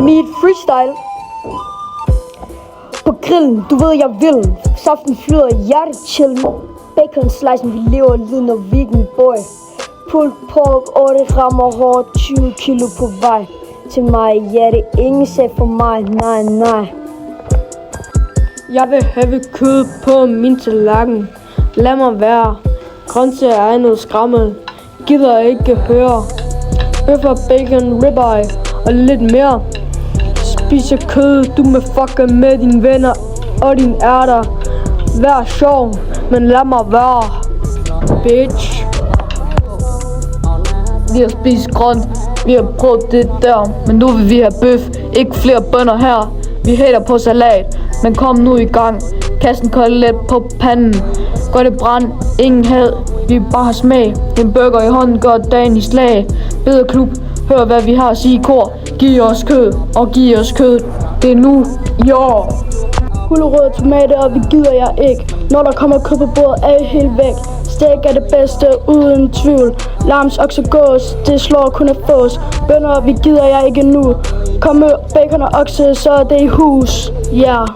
Mit freestyle på grillen, du ved jeg vil. Saften flyder, hjertet chill. Bacon slicen, vi lever liden og vegan boy. Pulled pork, og det rammer hårdt. 20 kilo på vej til mig. Ja, det er ingen sag for mig, nej. Jeg vil have kød på min tallerken. Lad mig være. Grøntsager er noget skrammel. Gider ikke høre. Bøffer, bacon, ribeye og lidt mere. Spiser kød, du må fucke med dine venner og dine ærter. Vær sjov, men lad mig være, bitch. Vi har spist grønt, vi har prøvet det der, men nu vil vi have bøf, ikke flere bønner her. Vi hater på salat, men kom nu i gang. Kast en kotelet på panden, gør det brand, ingen had, vi bare har smag. En burger i hånden gør dagen i slag. Bedre klub, hør hvad vi har at sige i kor. Giv os kød, og giv os kød, det er nu i år. Gulerødder, tomater, og vi gider jeg ikke. Når der kommer kød på bordet, er jeg helt væk. Steak er det bedste, uden tvivl. Lams, okse, gås, det slår kun at fås. Bønner, vi gider jeg ikke nu. Kom med bacon og okse, så er det i hus, yeah.